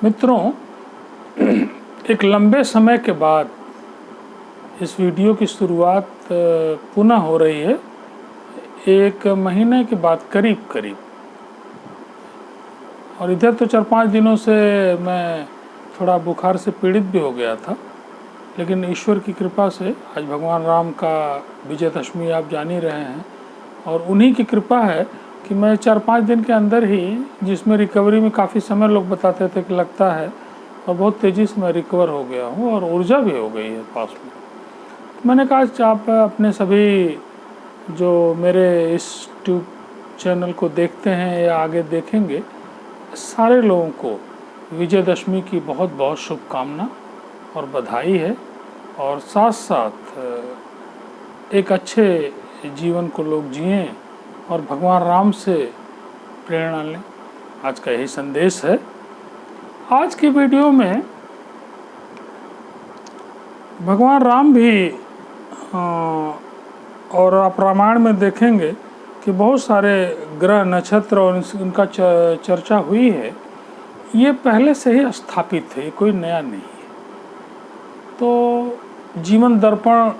मित्रों, एक लंबे समय के बाद इस वीडियो की शुरुआत पुनः हो रही है। एक महीने के बाद करीब और इधर तो 4-5 दिनों से मैं थोड़ा बुखार से पीड़ित भी हो गया था, लेकिन ईश्वर की कृपा से आज भगवान राम का विजयदशमी आप जान ही रहे हैं, और उन्हीं की कृपा है कि मैं 4-5 दिन के अंदर ही, जिसमें रिकवरी में काफ़ी समय लोग बताते थे कि लगता है, और बहुत तेज़ी से मैं रिकवर हो गया हूँ और ऊर्जा भी हो गई है पास में। तो मैंने कहा आप अपने सभी जो मेरे इस ट्यूब चैनल को देखते हैं या आगे देखेंगे, सारे लोगों को विजयदशमी की बहुत बहुत शुभकामना और बधाई है, और साथ साथ एक अच्छे जीवन को लोग जिएं और भगवान राम से प्रेरणा लें। आज का यही संदेश है। आज की वीडियो में भगवान राम भी और आप रामायण में देखेंगे कि बहुत सारे ग्रह नक्षत्र और उनका चर्चा हुई है। ये पहले से ही स्थापित है, कोई नया नहीं है। तो जीवन दर्पण,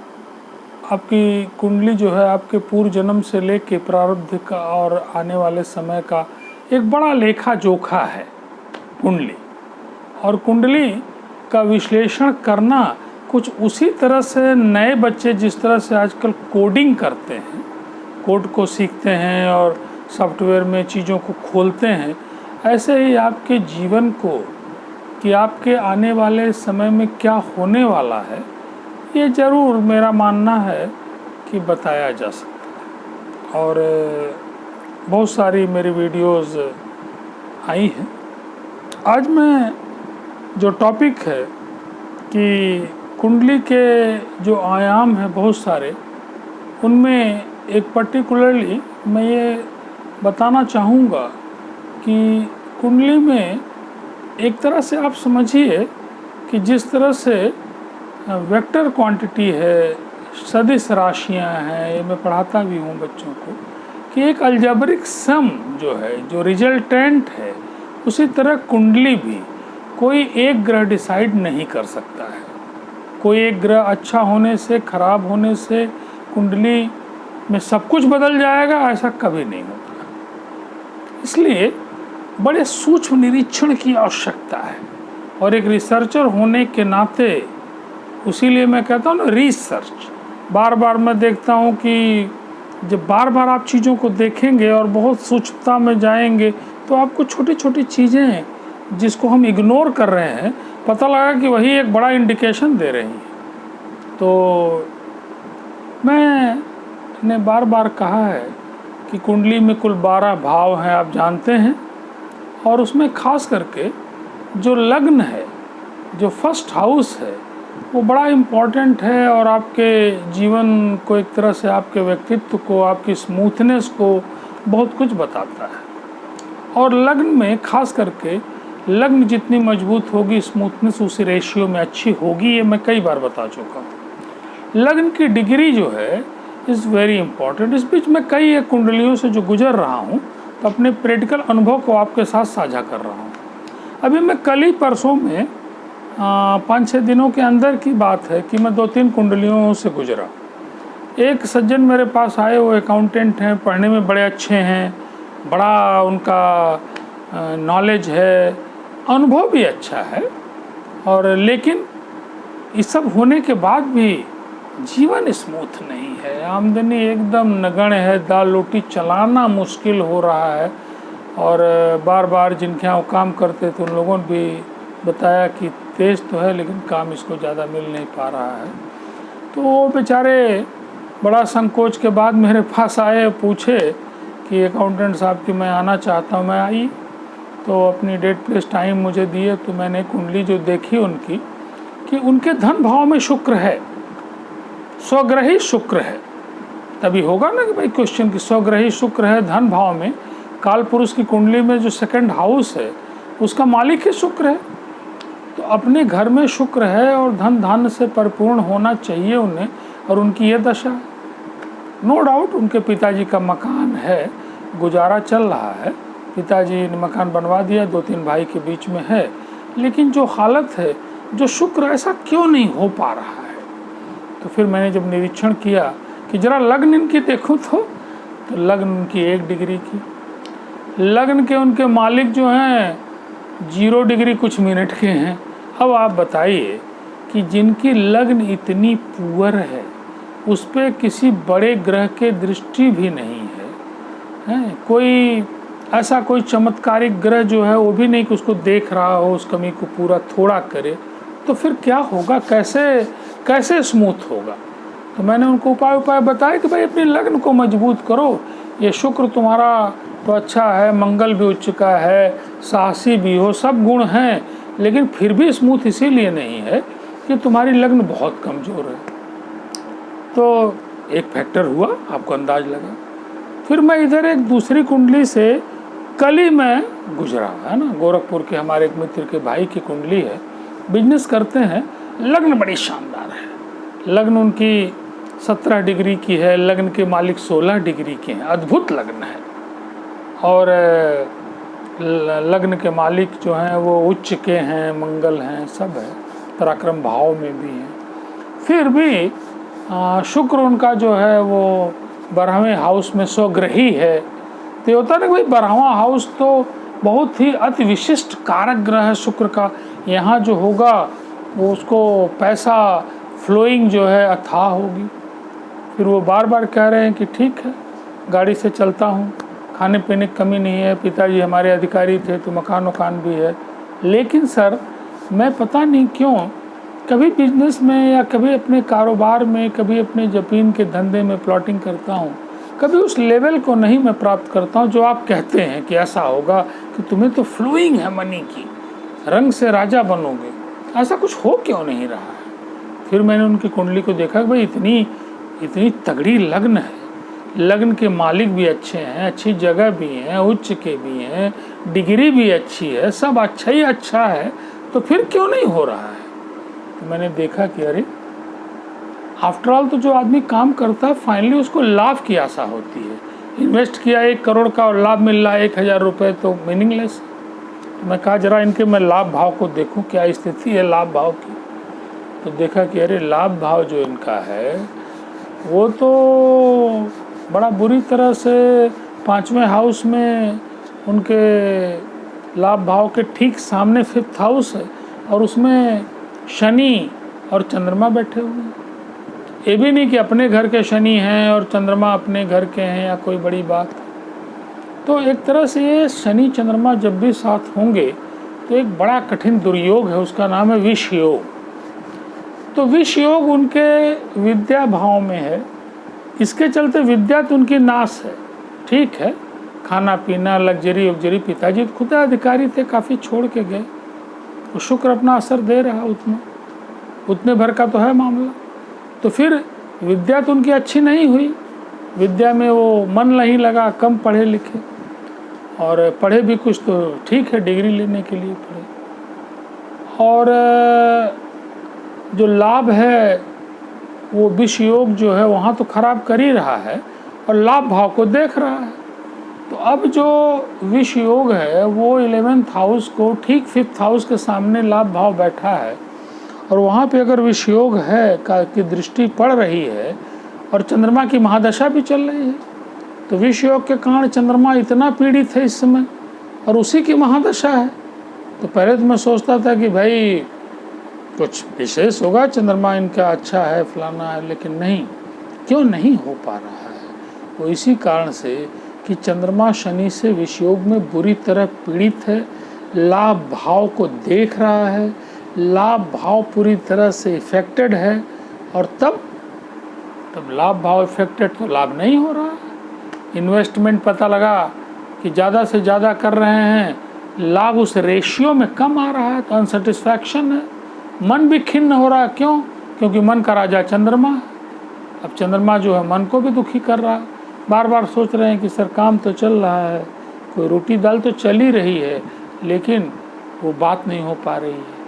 आपकी कुंडली जो है, आपके पूर्व जन्म से लेके प्रारब्ध का और आने वाले समय का एक बड़ा लेखा जोखा है कुंडली। और कुंडली का विश्लेषण करना कुछ उसी तरह से नए बच्चे जिस तरह से आजकल कोडिंग करते हैं, कोड को सीखते हैं और सॉफ्टवेयर में चीज़ों को खोलते हैं, ऐसे ही आपके जीवन को, कि आपके आने वाले समय में क्या होने वाला है, ये ज़रूर मेरा मानना है कि बताया जा सकता है। और बहुत सारी मेरी वीडियोस आई हैं। आज मैं जो टॉपिक है कि कुंडली के जो आयाम हैं बहुत सारे, उनमें एक पर्टिकुलरली मैं ये बताना चाहूँगा कि कुंडली में एक तरह से आप समझिए कि जिस तरह से वेक्टर क्वांटिटी है, सदिश राशियाँ हैं, ये मैं पढ़ाता भी हूँ बच्चों को, कि एक अलजेब्रिक सम जो है, जो रिजल्टेंट है, उसी तरह कुंडली भी कोई एक ग्रह डिसाइड नहीं कर सकता है। कोई एक ग्रह अच्छा होने से, खराब होने से कुंडली में सब कुछ बदल जाएगा, ऐसा कभी नहीं होता। इसलिए बड़े सूक्ष्म निरीक्षण की आवश्यकता है, और एक रिसर्चर होने के नाते, उसीलिए मैं कहता हूँ ना, रिसर्च। बार बार मैं देखता हूँ कि जब बार बार आप चीज़ों को देखेंगे और बहुत सूक्ष्मता में जाएंगे, तो आपको छोटी छोटी चीज़ें जिसको हम इग्नोर कर रहे हैं, पता लगा कि वही एक बड़ा इंडिकेशन दे रही हैं। तो मैंने बार बार कहा है कि कुंडली में कुल 12 भाव हैं, आप जानते हैं, और उसमें खास करके जो लग्न है, जो फर्स्ट हाउस है, वो बड़ा इम्पॉर्टेंट है, और आपके जीवन को, एक तरह से आपके व्यक्तित्व को, आपकी स्मूथनेस को बहुत कुछ बताता है। और लग्न में खास करके, लग्न जितनी मजबूत होगी, स्मूथनेस उसी रेशियो में अच्छी होगी। ये मैं कई बार बता चुका हूँ। लग्न की डिग्री जो है इज़ वेरी इंपॉर्टेंट। इस बीच मैं कई एक कुंडलियों से जो गुजर रहा हूँ, तो अपने प्रैक्टिकल अनुभव को आपके साथ साझा कर रहा हूँ। अभी मैं कल ही परसों में 5-6 दिनों के अंदर की बात है कि मैं 2-3 कुंडलियों से गुजरा। एक सज्जन मेरे पास आए, वो अकाउंटेंट हैं, पढ़ने में बड़े अच्छे हैं, बड़ा उनका नॉलेज है, अनुभव भी अच्छा है, और लेकिन ये सब होने के बाद भी जीवन स्मूथ नहीं है। आमदनी एकदम नगण्य है, दाल रोटी चलाना मुश्किल हो रहा है। और बार बार जिनके यहाँ वो काम करते थे, उन लोगों ने भी बताया कि तेज़ तो है, लेकिन काम इसको ज़्यादा मिल नहीं पा रहा है। तो वो बेचारे बड़ा संकोच के बाद मेरे पास आए, पूछे कि अकाउंटेंट साहब कि मैं आना चाहता हूँ। मैं आई, तो अपनी डेट प्लेस टाइम मुझे दिए, तो मैंने कुंडली जो देखी उनकी, कि उनके धन भाव में शुक्र है, स्वग्रही शुक्र है। तभी होगा ना कि भाई क्वेश्चन की स्वग्रही शुक्र है धन भाव में। काल पुरुष की कुंडली में जो सेकंड हाउस है, उसका मालिक ही शुक्र है। तो अपने घर में शुक्र है और धन धान्य से परिपूर्ण होना चाहिए उन्हें, और उनकी ये दशा है। नो डाउट उनके पिताजी का मकान है, गुजारा चल रहा है, पिताजी ने मकान बनवा दिया, 2-3 भाई के बीच में है, लेकिन जो हालत है, जो शुक्र, ऐसा क्यों नहीं हो पा रहा है। तो फिर मैंने जब निरीक्षण किया कि जरा लग्न इनकी देखूं तो लग्न उनकी 1 डिग्री की, लग्न के उनके मालिक जो हैं 0 डिग्री कुछ मिनट के हैं। अब आप बताइए कि जिनकी लग्न इतनी पुअर है उस पर किसी बड़े ग्रह के दृष्टि भी नहीं है, कोई ऐसा कोई चमत्कारिक ग्रह जो है वो भी नहीं कि उसको देख रहा हो, उस कमी को पूरा थोड़ा करे, तो फिर क्या होगा, कैसे स्मूथ होगा। तो मैंने उनको उपाय बताया कि भाई अपनी लग्न को मजबूत करो, ये शुक्र तुम्हारा तो अच्छा है, मंगल भी उच्च का है, साहसी भी हो, सब गुण हैं, लेकिन फिर भी स्मूथ इसीलिए नहीं है कि तुम्हारी लग्न बहुत कमज़ोर है। तो एक फैक्टर हुआ, आपको अंदाज लगा। फिर मैं इधर एक दूसरी कुंडली से कल ही मैं गुजरा, है ना, गोरखपुर के हमारे एक मित्र के भाई की कुंडली है, बिजनेस करते हैं, लग्न बड़ी शानदार है, लग्न उनकी 17 डिग्री की है, लग्न के मालिक 16 डिग्री के हैं, अद्भुत लग्न है। और लग्न के मालिक जो हैं वो उच्च के हैं, मंगल हैं, सब है, पराक्रम भाव में भी हैं। फिर भी शुक्र उनका जो है वो 12वें हाउस में स्वग्रही है। तो होता ना भाई 12वां हाउस तो बहुत ही अति विशिष्ट कारक ग्रह है शुक्र का, यहाँ जो होगा वो उसको पैसा फ्लोइंग जो है अथाह होगी। फिर वो बार बार कह रहे हैं कि ठीक है, गाड़ी से चलता हूँ, खाने पीने की कमी नहीं है, पिताजी हमारे अधिकारी थे तो मकान वकान भी है, लेकिन सर मैं पता नहीं क्यों कभी बिजनेस में या कभी अपने कारोबार में, कभी अपने जमीन के धंधे में प्लॉटिंग करता हूँ, कभी उस लेवल को नहीं मैं प्राप्त करता हूँ जो आप कहते हैं कि ऐसा होगा कि तुम्हें तो फ्लोइंग है मनी की, रंग से राजा बनोगे, ऐसा कुछ हो क्यों नहीं रहा है। फिर मैंने उनकी कुंडली को देखा कि भाई इतनी तगड़ी लग्न है, लग्न के मालिक भी अच्छे हैं, अच्छी जगह भी हैं, उच्च के भी हैं, डिग्री भी अच्छी है, सब अच्छा ही अच्छा है, तो फिर क्यों नहीं हो रहा है। तो मैंने देखा कि अरे आफ्टर ऑल तो जो आदमी काम करता है फाइनली उसको लाभ की आशा होती है। इन्वेस्ट किया 1 करोड़ का और लाभ मिल रहा है 1000 रुपये, तो मीनिंगलेस। तो मैं कहा जरा इनके मैं लाभ भाव को देखूं क्या स्थिति है लाभ भाव की। तो देखा कि अरे लाभ भाव जो इनका है वो तो बड़ा बुरी तरह से 5वें हाउस में उनके लाभ भाव के ठीक सामने 5th हाउस है और उसमें शनि और चंद्रमा बैठे हुए हैं। ये भी नहीं कि अपने घर के शनि हैं और चंद्रमा अपने घर के हैं या कोई बड़ी बात है। तो एक तरह से ये शनि चंद्रमा जब भी साथ होंगे तो एक बड़ा कठिन दुर्योग है, उसका नाम है विष योग। तो विष योग उनके विद्या भाव में है, इसके चलते विद्या तो उनकी नाश है। ठीक है, खाना पीना लग्जरी वग्जरी, पिताजी खुद अधिकारी थे, काफ़ी छोड़ के गए, वो शुक्र अपना असर दे रहा है, उतने भर का तो है मामला। तो फिर विद्या तो उनकी अच्छी नहीं हुई, विद्या में वो मन नहीं लगा, कम पढ़े लिखे, और पढ़े भी कुछ तो ठीक है, डिग्री लेने के लिए पढ़े। और जो लाभ है वो विष योग जो है वहाँ तो खराब कर ही रहा है और लाभ भाव को देख रहा है। तो अब जो विष योग है वो 11th हाउस को ठीक 5th हाउस के सामने लाभ भाव बैठा है, और वहाँ पे अगर विष योग है की दृष्टि पड़ रही है और चंद्रमा की महादशा भी चल रही है, तो विष योग के कारण चंद्रमा इतना पीड़ित है इस समय और उसी की महादशा है। तो पहले तो मैं सोचता था कि भाई कुछ विशेष होगा, चंद्रमा इनका अच्छा है, फलाना है, लेकिन नहीं, क्यों नहीं हो पा रहा है। वो इसी कारण से कि चंद्रमा शनि से विष योग में बुरी तरह पीड़ित है, लाभ भाव को देख रहा है, लाभ भाव पूरी तरह से इफेक्टेड है, और तब लाभ भाव इफेक्टेड तो लाभ नहीं हो रहा है। इन्वेस्टमेंट पता लगा कि ज़्यादा से ज़्यादा कर रहे हैं, लाभ उस रेशियो में कम आ रहा है, तो अनसेटिस्फैक्शन है, मन भी खिन्न हो रहा है। क्यों? क्योंकि मन का राजा चंद्रमा है। अब चंद्रमा जो है मन को भी दुखी कर रहा है, बार बार सोच रहे हैं कि सर काम तो चल रहा है, कोई रोटी दाल तो चल ही रही है, लेकिन वो बात नहीं हो पा रही है।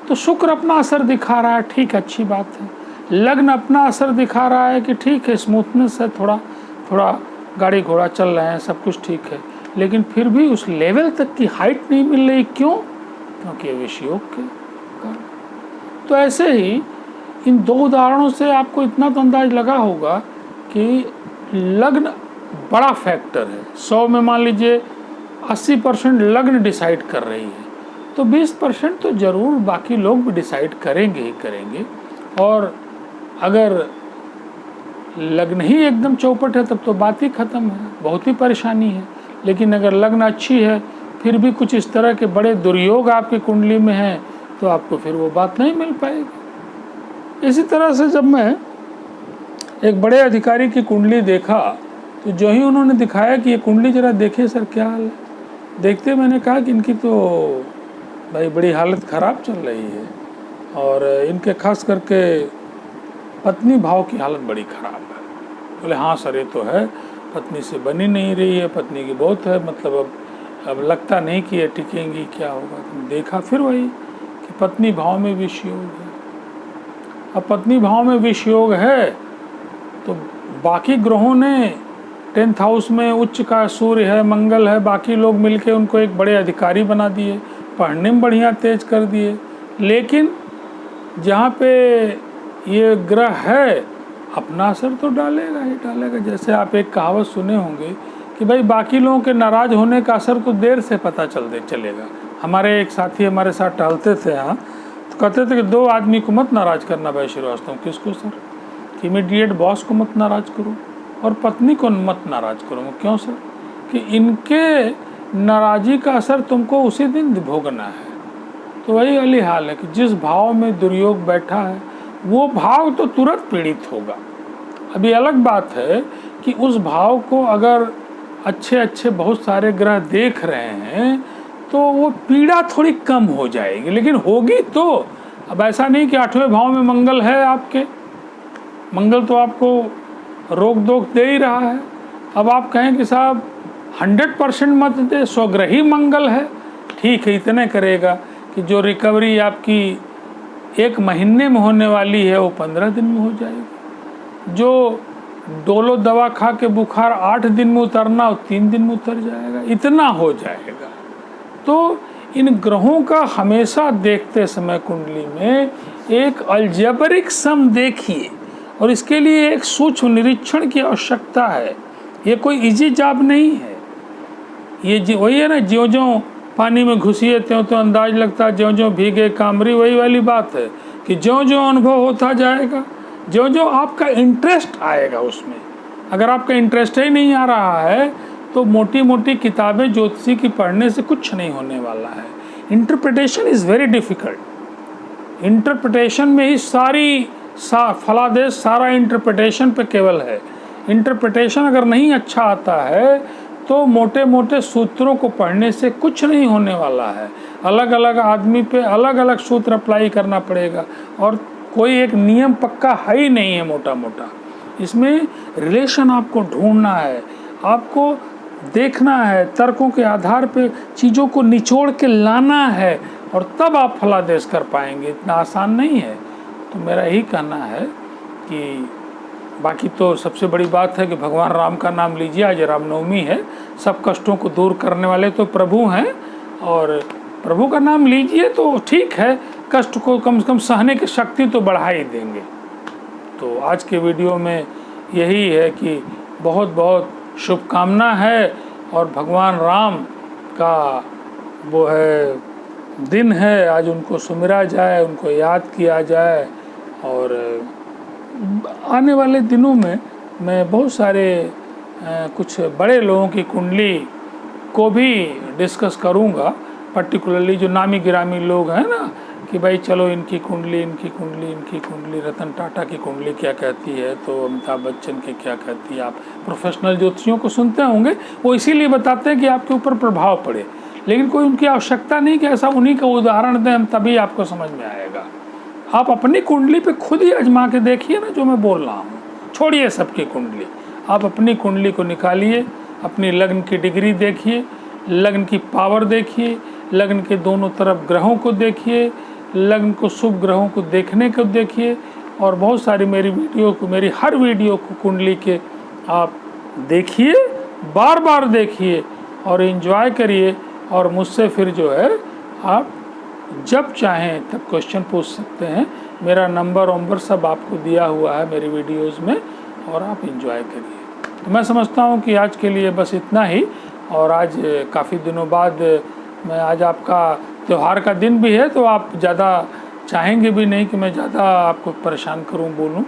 तो शुक्र अपना असर दिखा रहा है, ठीक, अच्छी बात है। लग्न अपना असर दिखा रहा है कि ठीक है, स्मूथनेस है, थोड़ा गाड़ी घोड़ा चल रहे हैं, सब कुछ ठीक है, लेकिन फिर भी उस लेवल तक की हाइट नहीं मिल रही। क्यों? क्योंकि विष योग के कारण। तो ऐसे ही इन दो उदाहरणों से आपको इतना तो अंदाज लगा होगा कि लग्न बड़ा फैक्टर है। 100 में मान लीजिए 80% लग्न डिसाइड कर रही है, तो 20% तो ज़रूर बाकी लोग भी डिसाइड करेंगे ही करेंगे। और अगर लग्न ही एकदम चौपट है तब तो बात ही ख़त्म है, बहुत ही परेशानी है। लेकिन अगर लग्न अच्छी है फिर भी कुछ इस तरह के बड़े दुर्योग आपकी कुंडली में हैं तो आपको फिर वो बात नहीं मिल पाएगी। इसी तरह से जब मैं एक बड़े अधिकारी की कुंडली देखा तो जो ही उन्होंने दिखाया कि ये कुंडली ज़रा देखिए सर क्या हाल है, देखते मैंने कहा कि इनकी तो भाई बड़ी हालत ख़राब चल रही है और इनके खास करके पत्नी भाव की हालत बड़ी ख़राब है। बोले हाँ सर ये तो है, पत्नी से बनी नहीं रही है, पत्नी की बहुत है, मतलब अब लगता नहीं कि ये टिकेंगी, क्या होगा। तो देखा फिर वही कि पत्नी भाव में विष योग है। अब पत्नी भाव में विष योग है तो बाकी ग्रहों ने 10th हाउस में उच्च का सूर्य है, मंगल है, बाकी लोग मिलके उनको एक बड़े अधिकारी बना दिए, पढ़ने में बढ़िया तेज कर दिए। लेकिन जहाँ पे ये ग्रह है अपना असर तो डालेगा ही डालेगा। जैसे आप एक कहावत सुने होंगे कि भाई बाकी लोगों के नाराज़ होने का असर तो देर से पता चलेगा। हमारे एक साथी हमारे साथ टहलते थे यहाँ, तो कहते थे कि 2 आदमी को मत नाराज़ करना भाई श्रीवास्तव। किसको सर? कि इमीडिएट बॉस को मत नाराज़ करो और पत्नी को मत नाराज़ करो। क्यों सर? कि इनके नाराज़गी का असर तुमको उसी दिन भोगना है। तो वही वाली हाल है कि जिस भाव में दुर्योग बैठा है वो भाव तो तुरंत पीड़ित होगा। अभी अलग बात है कि उस भाव को अगर अच्छे अच्छे बहुत सारे ग्रह देख रहे हैं तो वो पीड़ा थोड़ी कम हो जाएगी, लेकिन होगी तो। अब ऐसा नहीं कि 8वें भाव में मंगल है आपके, मंगल तो आपको रोक दोक दे ही रहा है। अब आप कहें कि साहब 100% मत दे, स्वग्रही मंगल है, ठीक है इतने करेगा कि जो रिकवरी आपकी 1 महीने में होने वाली है वो 15 दिन में हो जाएगी। जो डोलो दवा खा के बुखार 8 दिन में उतरना वो 3 दिन में उतर जाएगा, इतना हो जाएगा। तो इन ग्रहों का हमेशा देखते समय कुंडली में एक अलजेब्रिक सम देखिए, और इसके लिए एक सूक्ष्म निरीक्षण की आवश्यकता है। ये कोई इजी जॉब नहीं है। ये वही है ना, ज्यों ज्यों पानी में घुसिए त्यों त्यों अंदाज लगता, ज्यों ज्यों भीगे कामरी, वही वाली बात है कि ज्यों ज्यों अनुभव होता जाएगा, ज्यों ज्यों आपका इंटरेस्ट आएगा उसमें। अगर आपका इंटरेस्ट ही नहीं आ रहा है तो मोटी मोटी किताबें ज्योतिषी की पढ़ने से कुछ नहीं होने वाला है। Interpretation is very difficult. Interpretation में ही फलादेश सारा इंटरप्रिटेशन पे केवल है। इंटरप्रिटेशन अगर नहीं अच्छा आता है तो मोटे मोटे सूत्रों को पढ़ने से कुछ नहीं होने वाला है। अलग अलग आदमी पे अलग अलग सूत्र अप्लाई करना पड़ेगा और कोई एक नियम पक्का है ही नहीं है मोटा मोटा। इसमें रिलेशन आपको ढूंढना है, आपको देखना है, तर्कों के आधार पे चीज़ों को निचोड़ के लाना है और तब आप फलादेश कर पाएंगे। इतना आसान नहीं है। तो मेरा यही कहना है कि बाकी तो सबसे बड़ी बात है कि भगवान राम का नाम लीजिए। आज रामनवमी है, सब कष्टों को दूर करने वाले तो प्रभु हैं, और प्रभु का नाम लीजिए तो ठीक है, कष्ट को कम से कम सहने की शक्ति तो बढ़ा ही देंगे। तो आज के वीडियो में यही है कि बहुत बहुत शुभकामना है, और भगवान राम का वो है दिन है, आज उनको सुमिरा जाए, उनको याद किया जाए। और आने वाले दिनों में मैं बहुत सारे कुछ बड़े लोगों की कुंडली को भी डिस्कस करूंगा, पर्टिकुलरली जो नामी गिरामी लोग हैं ना, कि भाई चलो इनकी कुंडली, रतन टाटा की कुंडली क्या कहती है, तो अमिताभ बच्चन की क्या कहती है। आप प्रोफेशनल ज्योतिषियों को सुनते होंगे, वो इसीलिए बताते हैं कि आपके ऊपर प्रभाव पड़े, लेकिन कोई उनकी आवश्यकता नहीं कि ऐसा उन्हीं का उदाहरण दें, तभी आपको समझ में आएगा। आप अपनी कुंडली पे खुद ही आजमा के देखिए ना, जो मैं बोल रहा हूँ, छोड़िए सबकी कुंडली, आप अपनी कुंडली को निकालिए, अपनी लग्न की डिग्री देखिए, लग्न की पावर देखिए, लग्न के दोनों तरफ ग्रहों को देखिए, लग्न को शुभ ग्रहों को देखने को देखिए, और बहुत सारी मेरी हर वीडियो को कुंडली के आप देखिए, बार बार देखिए और एंजॉय करिए, और मुझसे फिर जो है आप जब चाहें तब क्वेश्चन पूछ सकते हैं। मेरा नंबर सब आपको दिया हुआ है मेरी वीडियोज़ में, और आप एंजॉय करिए। तो मैं समझता हूँ कि आज के लिए बस इतना ही। और आज काफ़ी दिनों बाद आज आपका त्यौहार का दिन भी है, तो आप ज़्यादा चाहेंगे भी नहीं कि मैं ज़्यादा आपको परेशान करूं, बोलूं।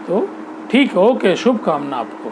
तो ठीक है, ओके, शुभकामना आपको।